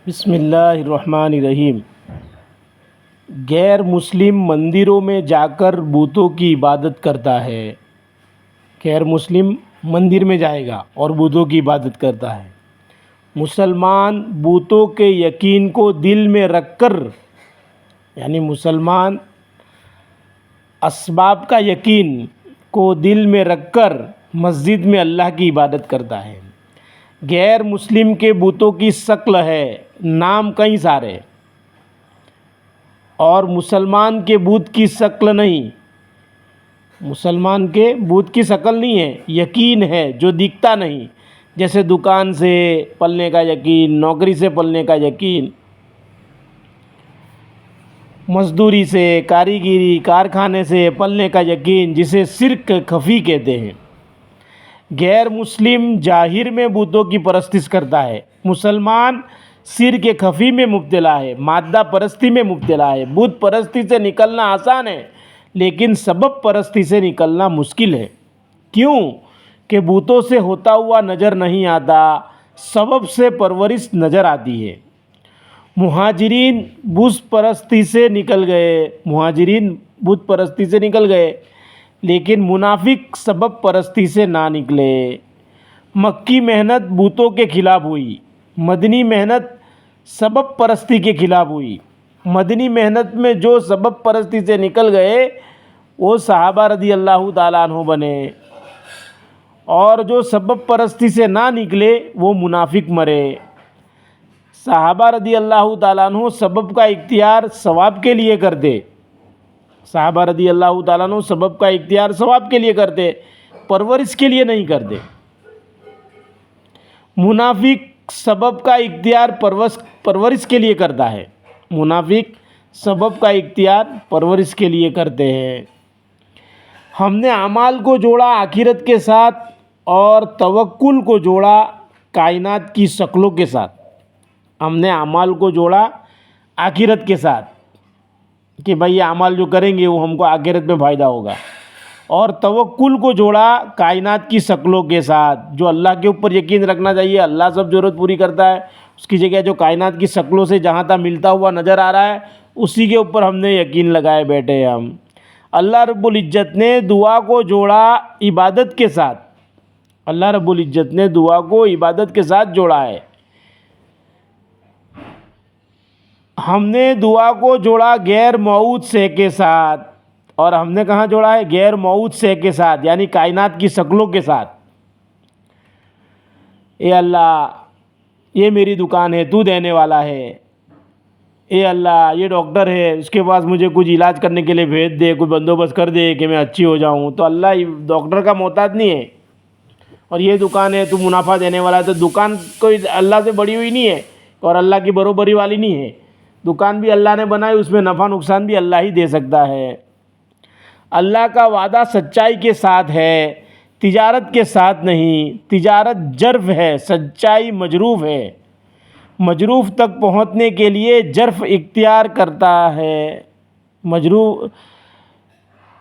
بسم اللہ الرحمن الرحیم۔ غیر مسلم مندروں میں جا کر بتوں کی عبادت کرتا ہے۔ غیر مسلم مندر میں جائے گا اور بتوں کی عبادت کرتا ہے۔ مسلمان بتوں کے یقین کو دل میں رکھ کر، یعنی مسلمان اسباب کا یقین کو دل میں رکھ کر مسجد میں اللہ کی عبادت کرتا ہے۔ غیر مسلم کے بتوں کی شکل ہے، نام کئی سارے، اور مسلمان کے بت کی شکل نہیں۔ مسلمان کے بت کی شکل نہیں ہے، یقین ہے جو دکھتا نہیں، جیسے دکان سے پلنے کا یقین، نوکری سے پلنے کا یقین، مزدوری سے، کاریگری، کارخانے سے پلنے کا یقین، جسے شرک خفی کہتے ہیں۔ غیر مسلم ظاہر میں بتوں کی پرستش کرتا ہے، مسلمان شرک خفی میں مبتلا ہے، مادہ پرستی میں مبتلا ہے۔ بت پرستی سے نکلنا آسان ہے، لیکن سبب پرستی سے نکلنا مشکل ہے۔ کیوں کہ بتوں سے ہوتا ہوا نظر نہیں آتا، سبب سے پرورش نظر آتی ہے۔ مہاجرین بت پرستی سے نکل گئے، لیکن منافق سبب پرستی سے نہ نکلے۔ مکی محنت بتوں کے خلاف ہوئی، مدنی محنت سبب پرستی کے خلاف ہوئی۔ مدنی محنت میں جو سبب پرستی سے نکل گئے وہ صحابہ رضی اللہ تعالیٰ عنہ بنے، اور جو سبب پرستی سے نہ نکلے وہ منافق مرے۔ صحابہ رضی اللہ تعالیٰ عنہ سبب کا اختیار ثواب کے لیے کرتے، صحابہ رضی اللہ تعالیٰ عنہ سبب کا اختیار ثواب کے لیے کرتے، پرورش کے لیے نہیں کرتے۔ منافق سبب کا اختیار پرورش کے لیے کرتا ہے، منافق سبب کا اختیار پرورش کے لیے کرتے ہیں۔ ہم نے اعمال کو جوڑا آخرت کے ساتھ اور توکل کو جوڑا کائنات کی شکلوں کے ساتھ۔ ہم نے اعمال کو جوڑا آخرت کے ساتھ کہ بھئی یہ اعمال جو کریں گے وہ ہم کو آخرت میں فائدہ ہوگا، اور توکل کو جوڑا کائنات کی شکلوں کے ساتھ۔ جو اللہ کے اوپر یقین رکھنا چاہیے، اللہ سب ضرورت پوری کرتا ہے، اس کی جگہ جو کائنات کی شکلوں سے جہاں تک ملتا ہوا نظر آ رہا ہے اسی کے اوپر ہم نے یقین لگائے بیٹھے ہیں ہم۔ اللہ رب العزت نے دعا کو جوڑا عبادت کے ساتھ، اللہ رب العزت نے دعا کو عبادت کے ساتھ جوڑا ہے۔ ہم نے دعا کو جوڑا غیر موعود شے کے ساتھ، اور ہم نے کہاں جوڑا ہے؟ غیر موعود شے کے ساتھ، یعنی کائنات کی شکلوں کے ساتھ۔ اے اللہ یہ میری دکان ہے، تو دینے والا ہے۔ اے اللہ یہ ڈاکٹر ہے، اس کے پاس مجھے کچھ علاج کرنے کے لیے بھیج دے، کوئی بندوبست کر دے کہ میں اچھی ہو جاؤں۔ تو اللہ ڈاکٹر کا محتاج نہیں ہے، اور یہ دکان ہے تو منافع دینے والا ہے، تو دکان کوئی اللہ سے بڑی ہوئی نہیں ہے اور اللہ کی برابری والی نہیں ہے۔ دکان بھی اللہ نے بنائی، اس میں نفع نقصان بھی اللہ ہی دے سکتا ہے۔ اللہ کا وعدہ سچائی کے ساتھ ہے، تجارت کے ساتھ نہیں۔ تجارت جرف ہے، سچائی مجروف ہے۔ مجروف تک پہنچنے کے لیے جرف اختیار کرتا ہے،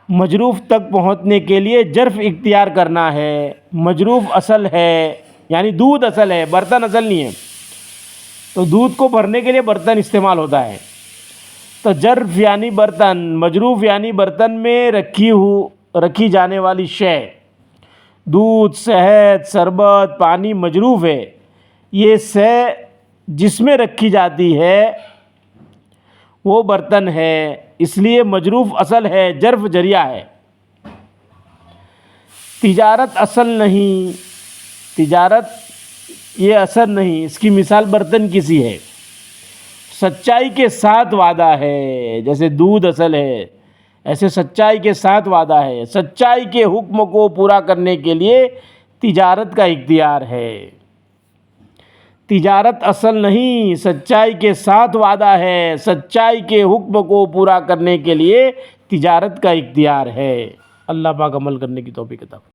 مجروف تک پہنچنے کے لیے جرف اختیار کرنا ہے۔ مجروف اصل ہے، یعنی دودھ اصل ہے، برتن اصل نہیں ہے، تو دودھ کو بھرنے کے لیے برتن استعمال ہوتا ہے۔ تو جرف یعنی برتن، مجروف یعنی برتن میں رکھی جانے والی شے۔ دودھ، شہد، شربت، پانی مجروف ہے۔ یہ شے جس میں رکھی جاتی ہے وہ برتن ہے، اس لیے مجروف اصل ہے، جرف ذریعہ ہے۔ تجارت اصل نہیں، تجارت یہ اصل نہیں، اس کی مثال برتن کسی ہے۔ سچائی کے ساتھ وعدہ ہے، جیسے دودھ اصل ہے ایسے سچائی کے ساتھ وعدہ ہے۔ سچائی کے حکم کو پورا کرنے کے لیے تجارت کا اختیار ہے۔ تجارت اصل نہیں، سچائی کے ساتھ وعدہ ہے، سچائی کے حکم کو پورا کرنے کے لیے تجارت کا اختیار ہے۔ اللہ پاک عمل کرنے کی توفیق عطا فرمائے۔